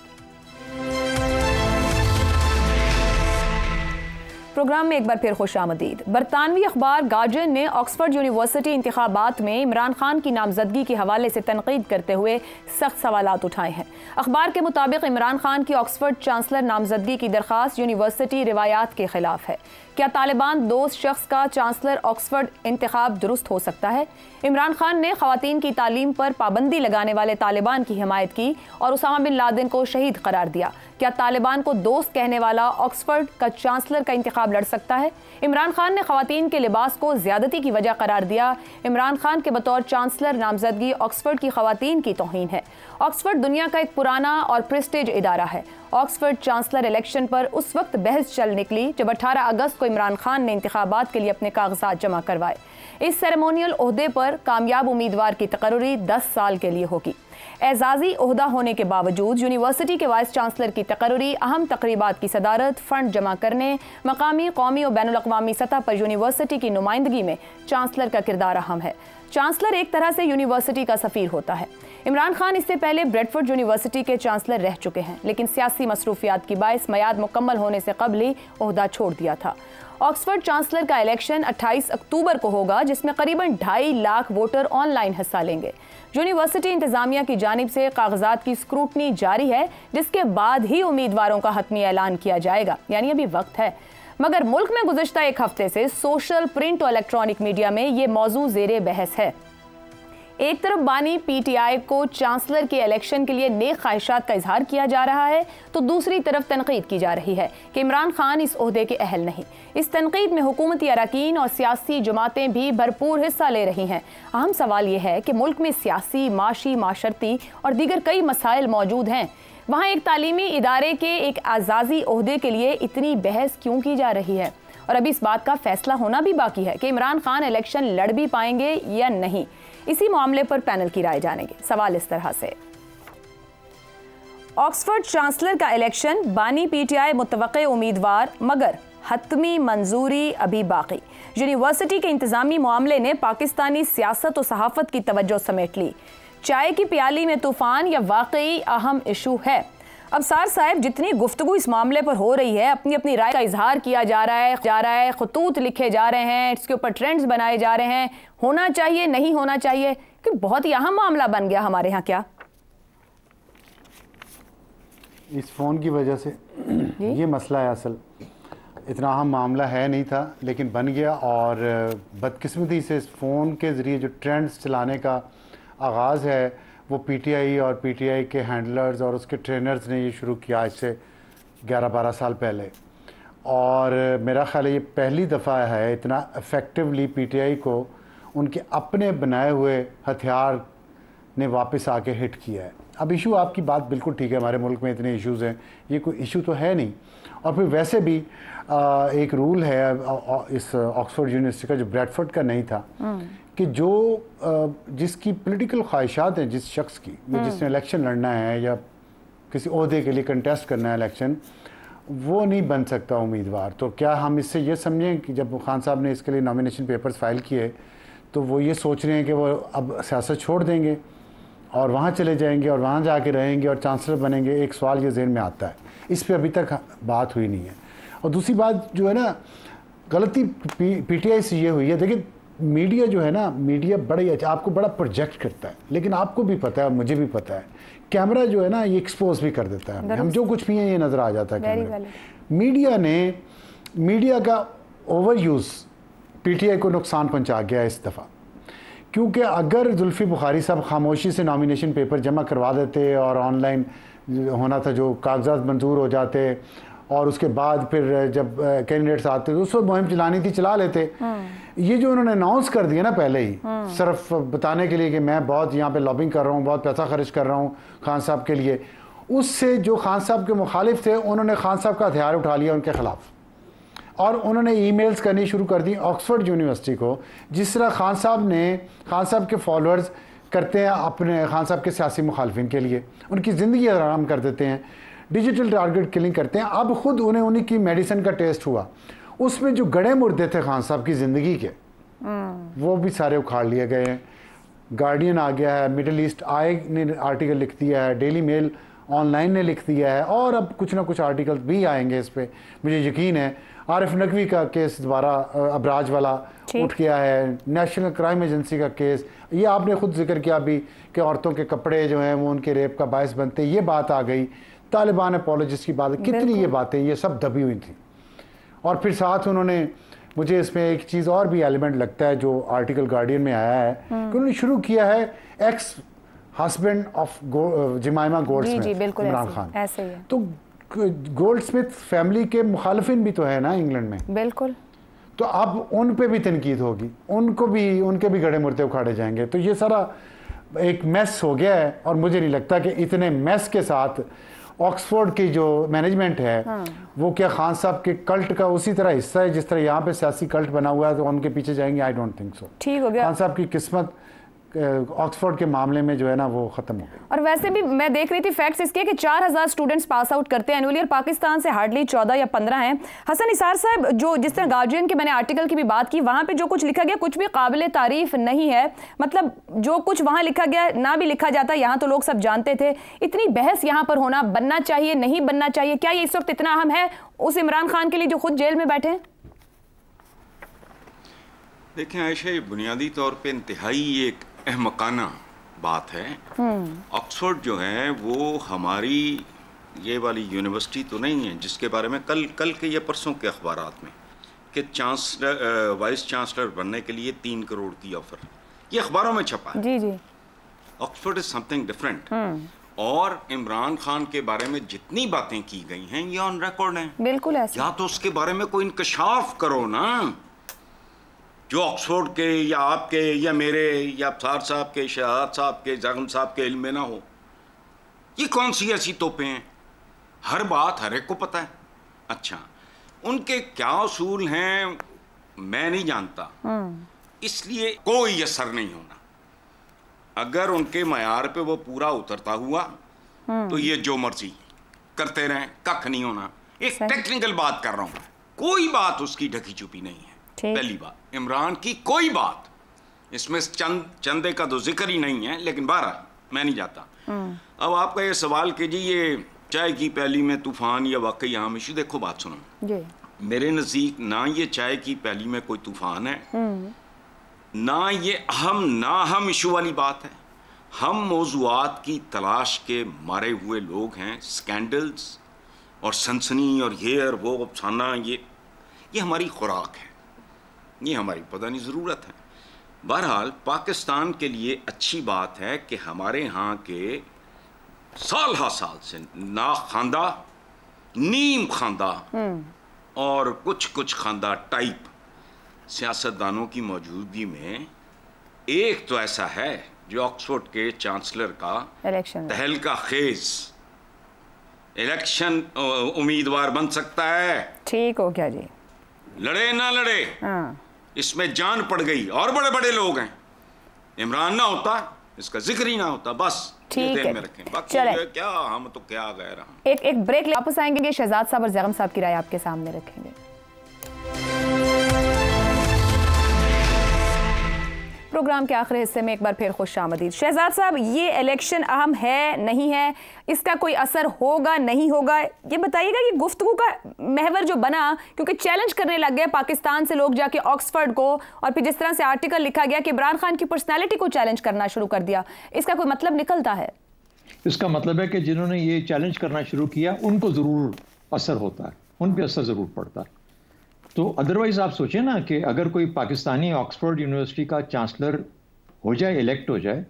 प्रोग्राम में एक बार फिर खुशामदीद। बरतानवी अखबार गार्जियन ने ऑक्सफोर्ड यूनिवर्सिटी इंतखाबात में इमरान खान की नामजदगी के हवाले से तनकीद करते हुए सख्त सवालात उठाए हैं। अखबार के मुताबिक इमरान खान की ऑक्सफोर्ड चांसलर नामजदगी की दरख्वास्त यूनिवर्सिटी रिवायात के खिलाफ है। क्या तालिबान दोस्त शख्स का चांसलर ऑक्सफोर्ड इंतखाब दुरुस्त हो सकता है? इमरान खान ने ख़वातीन की तालीम पर पाबंदी लगाने वाले तालिबान की हिमायत की और उसामा बिन लादेन को शहीद करार दिया। क्या तालिबान को दोस्त कहने वाला ऑक्सफोर्ड का चांसलर का इंतखाब लड़ सकता है? इमरान खान ने ख़वातीन के लिबास को ज़्यादती की वजह करार दिया। इमरान खान के बतौर चांसलर नामजदगी ऑक्सफोर्ड की ख़वातीन की तौहीन है। ऑक्सफोर्ड दुनिया का एक पुराना और प्रेस्टीज इदारा है। ऑक्सफोर्ड चांसलर इलेक्शन पर उस वक्त बहस चल निकली जब 18 अगस्त को इमरान खान ने इंतखाबात के लिए अपने कागजात जमा करवाए। इस सेरेमोनियल ओहदे पर कामयाब उम्मीदवार की तकर्री 10 साल के लिए होगी। एजाजी ओहदा होने के बावजूद यूनिवर्सिटी के वाइस चांसलर की तकर्री, अहम तकरीबात की सदारत, फंड जमा करने, मकामी, कौमी और बैनुल अक़वामी सतह पर यूनिवर्सिटी की नुमाइंदगी में चांसलर का किरदार अहम है। चांसलर एक तरह से यूनिवर्सिटी का सफ़ीर होता है। इमरान खान इससे पहले ब्रेडफोर्ड यूनिवर्सिटी के चांसलर रह चुके हैं, लेकिन सियासी मसरूफियात की बाइस मयाद मुकम्मल होने से कबल ही ओहदा छोड़ दिया था। ऑक्सफोर्ड चांसलर का इलेक्शन 28 अक्टूबर को होगा, जिसमें करीबन 2.5 लाख वोटर ऑनलाइन हिस्सा लेंगे। यूनिवर्सिटी इंतजामिया की जानिब से कागजात की स्क्रूटनी जारी है, जिसके बाद ही उम्मीदवारों का हतमी ऐलान किया जाएगा, यानी अभी वक्त है। मगर मुल्क में गुज़िश्ता एक हफ्ते से सोशल, प्रिंट और इलेक्ट्रॉनिक मीडिया में ये मौजू ज़ेरे बहस है। एक तरफ बानी PTI को चांसलर के इलेक्शन के लिए नेक ख्वाहिशात का इजहार किया जा रहा है, तो दूसरी तरफ तनकीद की जा रही है कि इमरान खान इस ओहदे के अहल नहीं। इस तनकीद में हुकूमती अरकान और सियासी जमातें भी भरपूर हिस्सा ले रही हैं। अहम सवाल यह है कि मुल्क में सियासी, माशी, माशरती और दीगर कई मसाइल मौजूद हैं। वहाँ एक तालीमी इदारे के एक आज़ाजी ओहदे के लिए इतनी बहस क्यों की जा रही है? और अभी इस बात का फैसला होना भी बाकी है कि इमरान खान इलेक्शन लड़ भी पाएंगे या नहीं। इसी मामले पर पैनल की राय जानेंगे। सवाल इस तरह से, ऑक्सफोर्ड चांसलर का इलेक्शन, बानी PTI मुतवक्के उम्मीदवार, मगर हतमी मंजूरी अभी बाकी। यूनिवर्सिटी के इंतजामी मामले ने पाकिस्तानी सियासत और सहाफत की तवज्जो समेट ली। चाय की प्याली में तूफान या वाकई अहम इशू है? अब सार साहब, जितनी गुफ्तगू इस मामले पर हो रही है, अपनी अपनी राय का इजहार किया जा रहा है, खतूत लिखे जा रहे हैं, इसके ऊपर ट्रेंड्स बनाए जा रहे हैं, होना चाहिए नहीं होना चाहिए, कि बहुत ही अहम मामला बन गया हमारे यहाँ। क्या इस फ़ोन की वजह से ये मसला है? असल इतना अहम मामला है नहीं था, लेकिन बन गया और बदकिस्मती से इस फ़ोन के ज़रिए जो ट्रेंड्स चलाने का आगाज़ है वो PTI और PTI के हैंडलर्स और उसके ट्रेनर्स ने ये शुरू किया इससे 11-12 साल पहले। और मेरा ख्याल है ये पहली दफ़ा है इतना इफ़ेक्टिवली पीटीआई को उनके अपने बनाए हुए हथियार ने वापस आके हिट किया है। अब इशू आपकी बात बिल्कुल ठीक है, हमारे मुल्क में इतने इश्यूज़ हैं, ये कोई इशू तो है नहीं। और फिर वैसे भी एक रूल है इस ऑक्सफोर्ड यूनिवर्सिटी का जो ब्रैडफोर्ड का नहीं था कि जो जिसकी पॉलिटिकल ख्वाहिशात हैं जिस शख्स की, जिसने इलेक्शन लड़ना है या किसी ओहदे के लिए कंटेस्ट करना है इलेक्शन, वो नहीं बन सकता उम्मीदवार। तो क्या हम इससे ये समझें कि जब खान साहब ने इसके लिए नॉमिनेशन पेपर्स फाइल किए तो वो ये सोच रहे हैं कि वो अब सियासत छोड़ देंगे और वहाँ चले जाएंगे और वहाँ जाके रहेंगे और चांसलर बनेंगे? एक सवाल ये ज़हन में आता है, इस पे अभी तक बात हुई नहीं है। और दूसरी बात जो है ना, गलती पीटीआई से ये हुई है, देखिए मीडिया जो है ना, मीडिया बड़ा अच्छा आपको बड़ा प्रोजेक्ट करता है, लेकिन आपको भी पता है, मुझे भी पता है, कैमरा जो है ना ये एक्सपोज भी कर देता है, हम जो कुछ भी हैं ये नज़र आ जाता है कैमरे। मीडिया का ओवर यूज़ पीटीआई को नुकसान पहुंचा गया इस दफ़ा, क्योंकि अगर जुल्फी बुखारी साहब खामोशी से नॉमिनेशन पेपर जमा करवा देते और ऑनलाइन होना था, जो कागजात मंजूर हो जाते और उसके बाद फिर जब कैंडिडेट्स आते तो उसको मुहिम चलानी थी, चला लेते। ये जो उन्होंने अनाउंस कर दिया ना पहले ही, सिर्फ बताने के लिए कि मैं बहुत यहाँ पे लॉबिंग कर रहा हूँ, बहुत पैसा खर्च कर रहा हूँ खान साहब के लिए, उससे जो खान साहब के मुखालिफ थे उन्होंने खान साहब का हथियार उठा लिया उनके खिलाफ और उन्होंने ईमेल्स करनी शुरू कर दी ऑक्सफोर्ड यूनिवर्सिटी को, जिस तरह खान साहब के फॉलोअर्स करते हैं अपने खान साहब के सियासी मुखालफिन के लिए, उनकी ज़िंदगी हराम कर देते हैं, डिजिटल टारगेट किलिंग करते हैं। अब खुद उन्हें उन्हीं की मेडिसिन का टेस्ट हुआ, उसमें जो गड़े मुर्दे थे खान साहब की ज़िंदगी के, वो भी सारे उखाड़ लिए गए हैं। गार्डियन आ गया है, मिडल ईस्ट आई ने आर्टिकल लिख दिया है, डेली मेल ऑनलाइन ने लिख दिया है, और अब कुछ ना कुछ आर्टिकल भी आएंगे इस पर, मुझे यकीन है। आरिफ नकवी का केस दोबारा अबराज वाला उठ गया है, नेशनल क्राइम एजेंसी का केस, ये आपने खुद जिक्र किया अभी कि औरतों के कपड़े जो हैं वो उनके रेप का बायस बनते, ये बात आ गई। तालिबान अपॉलॉजिस्ट की बात, कितनी ये बातें ये सब दबी हुई थी। और फिर साथ उन्होंने, मुझे इसमें एक चीज़ और भी एलिमेंट लगता है जो आर्टिकल गार्डियन में आया है कि उन्होंने शुरू किया है ex husband of जमाइमा Goldsmith, Imran Khan. ऐसे ही है। तो गोल्डस्मिथ फैमिली के मुखालिफिन भी तो है ना इंग्लैंड में, बिल्कुल। तो अब उन पे भी तनकीद होगी, उनके भी गड़े मुर्दे उखाड़े जाएंगे। तो ये सारा एक मैस हो गया है, और मुझे नहीं लगता कि इतने मैस के साथ ऑक्सफोर्ड की जो मैनेजमेंट है वो क्या खान साहब के कल्ट का उसी तरह हिस्सा है जिस तरह यहाँ पे सियासी कल्ट बना हुआ है, तो उनके पीछे जाएंगे? I don't think so. ठीक हो गया। खान साहब की किस्मत ऑक्सफोर्ड के मामले में जो है ना वो खत्म हो गई। और वैसे भी मैं देख रही थी फैक्ट्स इसके कि 4000 स्टूडेंट्स पास आउट करते हैं एनुअली, और पाकिस्तान से हार्डली 14 या 15 हैं। हसन निसार साहब, जो जिस तरह गार्जियन के मैंने आर्टिकल की भी बात की, वहां पे जो कुछ लिखा गया कुछ भी काबिल तारीफ नहीं है। मतलब जो कुछ वहां लिखा गया ना भी लिखा जाता, यहाँ तो लोग सब जानते थे। इतनी बहस यहाँ पर होना, बनना चाहिए नहीं बनना चाहिए, क्या ये इस वक्त इतना अहम है उस इमरान खान के लिए जो खुद जेल में बैठे हैं? देखें आयशा, ये बुनियादी तौर पे इंतहाई एक अहमकाना बात है। ऑक्सफोर्ड जो है वो हमारी ये वाली यूनिवर्सिटी तो नहीं है जिसके बारे में कल के या परसों के अखबारात में कि वाइस चांसलर बनने के लिए 3 करोड़ की ऑफर, ये अखबारों में छपा है। जी जी। Oxford is something different. और इमरान खान के बारे में जितनी बातें की गई हैं ये ऑन रिकॉर्ड हैं। बिल्कुल ऐसा। या तो उसके बारे में कोई इंकशाफ करो ना, जो ऑक्सफोर्ड के या आपके या मेरे या अब्सार साहब के, शहाद साहब के, जागम साहब के इल्म में ना हो। ये कौन सी ऐसी तोपें हैं? हर बात हर एक को पता है। अच्छा, उनके क्या उसूल हैं मैं नहीं जानता, इसलिए कोई असर नहीं होना। अगर उनके मयार पे वो पूरा उतरता हुआ तो ये जो मर्जी करते रहें, कख नहीं होना। एक टेक्निकल बात कर रहा हूं, कोई बात उसकी ढकी छुपी नहीं है। पहली बात, इमरान की कोई बात इसमें चंदे का तो जिक्र ही नहीं है, लेकिन बहरहाल मैं नहीं जाता। अब आपका ये सवाल कि जी ये चाय की प्याली में तूफान या वाकई आम इशू, देखो बात सुनो, मेरे नज़दीक ना ये चाय की प्याली में कोई तूफान है, ना ये अहम इशू वाली बात है। हम मौज़ूआत की तलाश के मारे हुए लोग हैं। स्कैंडल्स और सनसनी और ये और वो अफसाना, ये हमारी खुराक है, ये हमारी पता नहीं ज़रूरत है। बहरहाल पाकिस्तान के लिए अच्छी बात है कि हमारे यहाँ के साल से ना खांदा नीम खांदा और कुछ कुछ खानदार टाइप सियासतदानों की मौजूदगी में एक तो ऐसा है जो ऑक्सफोर्ड के चांसलर का तहलका खेज इलेक्शन उम्मीदवार बन सकता है। ठीक हो क्या जी? लड़े ना लड़े, इसमें जान पड़ गई और बड़े बड़े लोग हैं। इमरान ना होता, इसका जिक्र ही ना होता। बस ठीक है, में रखें। बाकी क्या हम तो क्या गए रहा। एक ब्रेक वापस आएंगे। शहजाद साहब और ज़ैगम साहब की राय आपके सामने रखेंगे। प्रोग्राम के आखिरी हिस्से में एक बार फिर खुशामदीद। शहजाद साहब, ये इलेक्शन अहम है नहीं है, इसका कोई असर होगा नहीं होगा, ये बताइएगा कि गुफ्तगू का महवर जो बना, क्योंकि चैलेंज करने लग गए पाकिस्तान से लोग जाके ऑक्सफोर्ड को, और फिर जिस तरह से आर्टिकल लिखा गया कि इमरान खान की पर्सनैलिटी को चैलेंज करना शुरू कर दिया, इसका कोई मतलब निकलता है? इसका मतलब है कि जिन्होंने ये चैलेंज करना शुरू किया उनको जरूर असर होता है, उन पर असर जरूर पड़ता है। तो अदरवाइज आप सोचें ना कि अगर कोई पाकिस्तानी ऑक्सफोर्ड यूनिवर्सिटी का चांसलर हो जाए, इलेक्ट हो जाए,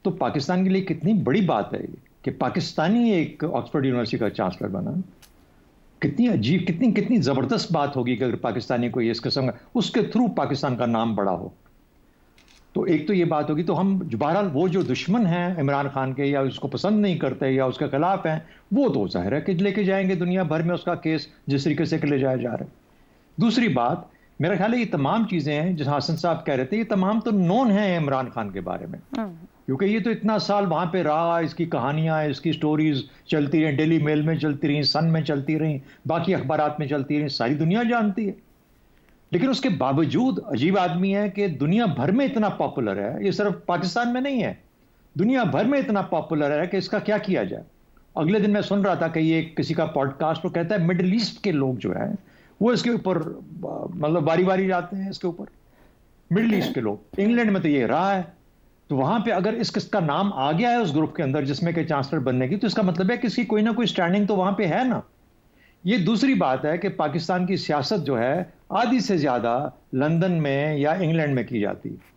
तो पाकिस्तान के लिए कितनी बड़ी बात है कि पाकिस्तानी एक ऑक्सफोर्ड यूनिवर्सिटी का चांसलर बना। कितनी अजीब, कितनी ज़बरदस्त बात होगी कि अगर पाकिस्तानी कोई इस किस्म का, उसके थ्रू पाकिस्तान का नाम बड़ा हो। तो एक तो ये बात होगी। तो हम बहरहाल वो जो दुश्मन हैं इमरान खान के, या उसको पसंद नहीं करते या उसके खिलाफ हैं, वो तो जाहिर है कि लेके जाएंगे दुनिया भर में उसका केस जिस तरीके से ले जाया जा रहा है। दूसरी बात, मेरा ख्याल है ये तमाम चीज़ें हैं जिस हसन साहब कह रहे थे, ये तमाम तो नोन है इमरान खान के बारे में, क्योंकि ये तो इतना साल वहाँ पे रहा, इसकी कहानियाँ, इसकी स्टोरीज चलती रहीं, डेली मेल में चलती रहीं, सन में चलती रहीं, बाकी अखबारात में चलती रहीं, सारी दुनिया जानती है। लेकिन उसके बावजूद अजीब आदमी है कि दुनिया भर में इतना पॉपुलर है, ये सिर्फ पाकिस्तान में नहीं है, दुनिया भर में इतना पॉपुलर है कि इसका क्या किया जाए। अगले दिन मैं सुन रहा था कि ये किसी का पॉडकास्ट पर कहता है मिडिल ईस्ट के लोग जो हैं वो इसके ऊपर मतलब बारी बारी जाते हैं इसके ऊपर, मिडिल ईस्ट के लोग। इंग्लैंड में तो ये रहा है, तो वहां पे अगर इसका नाम आ गया है उस ग्रुप के अंदर जिसमें कि चांसलर बनने की, तो इसका मतलब है कि इसकी कोई ना कोई स्टैंडिंग तो वहां पे है ना। ये दूसरी बात है कि पाकिस्तान की सियासत जो है आधी से ज्यादा लंदन में या इंग्लैंड में की जाती है,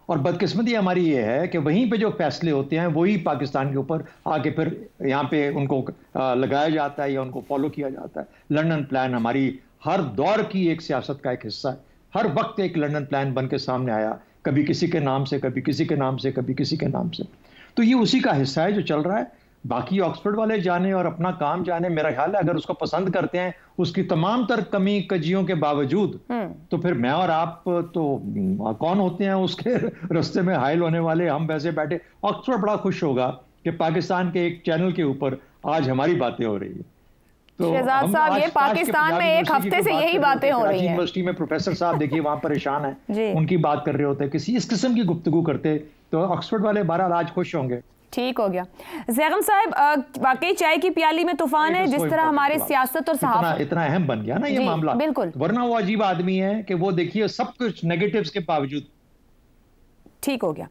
और बदकिस्मती हमारी ये है कि वहीं पे जो फैसले होते हैं वही पाकिस्तान के ऊपर आके फिर यहाँ पे उनको लगाया जाता है या उनको फॉलो किया जाता है। लंदन प्लान हमारी हर दौर की एक सियासत का एक हिस्सा है, हर वक्त एक लंदन प्लान बन के सामने आया, कभी किसी के नाम से, कभी किसी के नाम से, कभी किसी के नाम से। तो ये उसी का हिस्सा है जो चल रहा है। बाकी ऑक्सफोर्ड वाले जाने और अपना काम जाने, मेरा ख्याल है अगर उसको पसंद करते हैं उसकी तमाम तर कमी कजियों के बावजूद, तो फिर मैं और आप तो कौन होते हैं उसके रास्ते में हाइल होने वाले। हम वैसे बैठे, ऑक्सफोर्ड बड़ा खुश होगा कि पाकिस्तान के एक चैनल के ऊपर आज हमारी बातें हो रही है। तो शहजाद साहब, ये पाकिस्तान में एक हफ्ते से यही बातें हो रही हैं। यूनिवर्सिटी में प्रोफेसर साहब देखिए वहां परेशान है, उनकी बात कर रहे होते हैं, किसी इस किस्म की गुफ्तगू करते तो ऑक्सफोर्ड वाले बहरहाल आज खुश होंगे। ठीक हो गया। ज़ैगम साहब, वाकई चाय की प्याली में तूफान है, जिस तरह हमारे सियासत और सहाफ़त इतना अहम बन गया ना ये मामला, बिल्कुल, वरना वो अजीब आदमी है कि वो देखिए सब कुछ नेगेटिव्स के बावजूद। ठीक हो गया।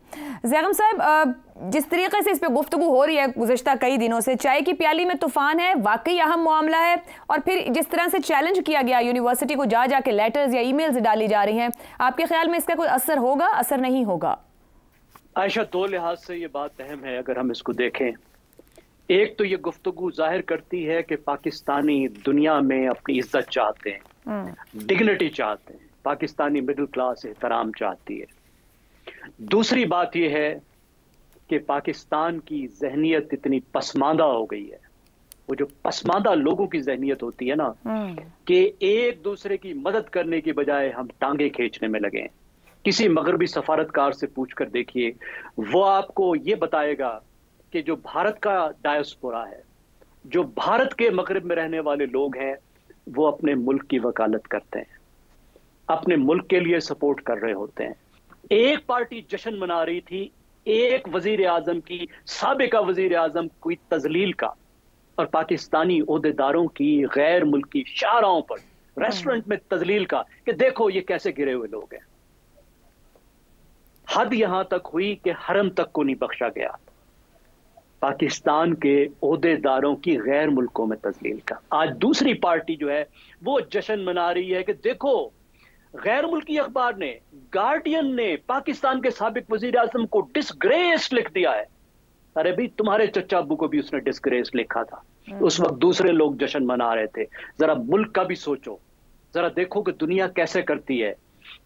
ज़ैगम साहब, जिस तरीके से इस पे गुफ्तगू हो रही है गुज़िश्ता कई दिनों से, चाय की प्याली में तूफान है, वाकई अहम मामला है, और फिर जिस तरह से चैलेंज किया गया यूनिवर्सिटी को, जा के लेटर्स या ईमेल्स डाली जा रही हैं, आपके ख्याल में इसका कोई असर होगा, असर नहीं होगा? आयशा, दो लिहाज से ये बात अहम है अगर हम इसको देखें। एक तो ये गुफ्तगू जाहिर करती है कि पाकिस्तानी दुनिया में अपनी इज्जत चाहते हैं, डिग्निटी चाहते हैं, पाकिस्तानी मिडिल क्लास एहतराम चाहती है। दूसरी बात यह है कि पाकिस्तान की जहनियत इतनी पसमानदा हो गई है, वो जो पसमानदा लोगों की जहनियत होती है ना, कि एक दूसरे की मदद करने की बजाय हम टांगे खींचने में लगे हैं। किसी मगरबी सफारतकार से पूछ कर देखिए, वो आपको ये बताएगा कि जो भारत का डायस्पोरा है, जो भारत के मगरब में रहने वाले लोग हैं, वो अपने मुल्क की वकालत करते हैं, अपने मुल्क के लिए सपोर्ट कर रहे होते हैं। एक पार्टी जश्न मना रही थी एक वजीर आजम की, साबिका वजीर आजम कोई तजलील का, और पाकिस्तानी ओहदेदारों की गैर मुल्की शाहराहों पर रेस्टोरेंट में तजलील का कि देखो ये कैसे गिरे हुए लोग हैं। हद यहां तक हुई कि हरम तक को नहीं बख्शा गया पाकिस्तान के ओहदेदारों की गैर मुल्कों में तजलील का। आज दूसरी पार्टी जो है वो जश्न मना रही है कि देखो गैर मुल्की अखबार ने, गार्डियन ने पाकिस्तान के साबिक वजीर आजम को डिसग्रेस लिख दिया है। अरे भाई, तुम्हारे चच्चा अब्बू को भी उसने डिसग्रेस लिखा था। उस वक्त दूसरे लोग जश्न मना रहे थे। जरा मुल्क का भी सोचो, जरा देखो कि दुनिया कैसे करती है।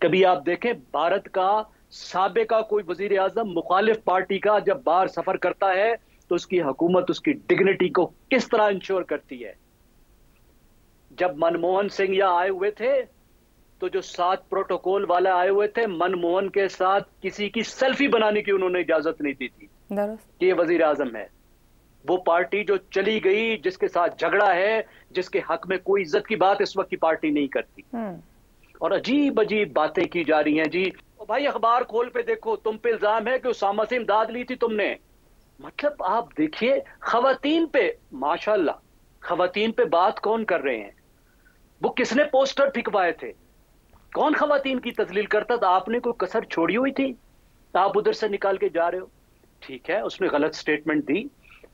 कभी आप देखें भारत का साबिका कोई वजीर आजम मुखालिफ पार्टी का जब बाहर सफर करता है तो उसकी हुकूमत उसकी डिग्निटी को किस तरह इंश्योर करती है। जब मनमोहन सिंह यहाँ आए हुए थे तो जो 7 प्रोटोकॉल वाले आए हुए थे, मनमोहन के साथ किसी की सेल्फी बनाने की उन्होंने इजाजत नहीं दी थी कि ये वजीर आजम है। वो पार्टी जो चली गई, जिसके साथ झगड़ा है, जिसके हक में कोई इज्जत की बात इस वक्त की पार्टी नहीं करती, और अजीब अजीब बातें की जा रही हैं। जी भाई अखबार खोल पे देखो, तुम पे इल्जाम है कि उसामा से इमदाद ली थी तुमने। मतलब आप देखिए खवातीन पे, माशाल्लाह खवातीन पे बात कौन कर रहे हैं? वो किसने पोस्टर फिकवाए थे? कौन खवातीन की तजलील करता था? आपने कोई कसर छोड़ी हुई थी? आप उधर से निकाल के जा रहे हो। ठीक है, उसने गलत स्टेटमेंट दी,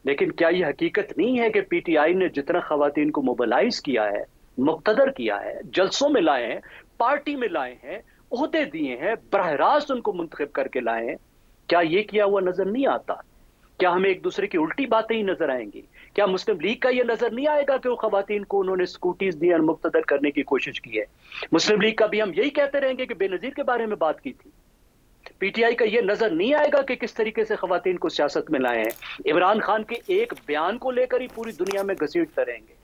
लेकिन क्या ये हकीकत नहीं है कि पीटीआई ने जितना खवातीन को मोबिलाइज किया है, मुक्तदर किया है, जलसों में लाए हैं, पार्टी में लाए हैं, ओहदे दिए हैं, बराह रास्त उनको मुंतखब करके लाए हैं, क्या ये किया हुआ नजर नहीं आता? क्या हमें एक दूसरे की उल्टी बातें ही नजर आएंगी? क्या मुस्लिम लीग का ये नजर नहीं आएगा कि वो खवातीन को उन्होंने स्कूटीज दी और मुक्तदर करने की कोशिश की है? मुस्लिम लीग का भी हम यही कहते रहेंगे कि बेनजीर के बारे में बात की थी। पीटीआई का ये नजर नहीं आएगा कि किस तरीके से खवातीन को सियासत में लाए हैं। इमरान खान के एक बयान को लेकर ही पूरी दुनिया में घसीटते रहेंगे।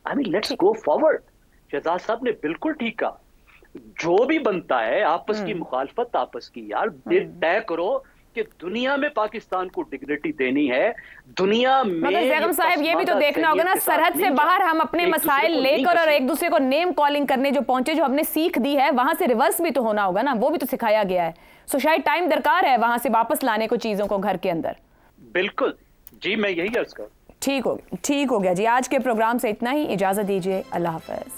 I mean let's go forward. Shahzad साहब ने बिल्कुल ठीक कहा, जो भी बनता है आपस की मुखालफत आपस की, यार तय करो कि दुनिया में पाकिस्तान को डिग्निटी देनी है। दुनिया में मगर बेगम साहब ये भी तो देखना होगा ना, सरहद से बाहर हम अपने मसाइल लेकर और एक दूसरे को नेम कॉलिंग करने जो पहुंचे, जो हमने सीख दी है, वहां से रिवर्स भी तो होना होगा ना, वो भी तो सिखाया गया है। सो शायद टाइम दरकार है वहां से वापस लाने को चीजों को घर के अंदर। बिल्कुल जी, मैं यही अर्ज करूं। ठीक हो गया जी। आज के प्रोग्राम से इतना ही, इजाजत दीजिए, अल्लाह हाफिज।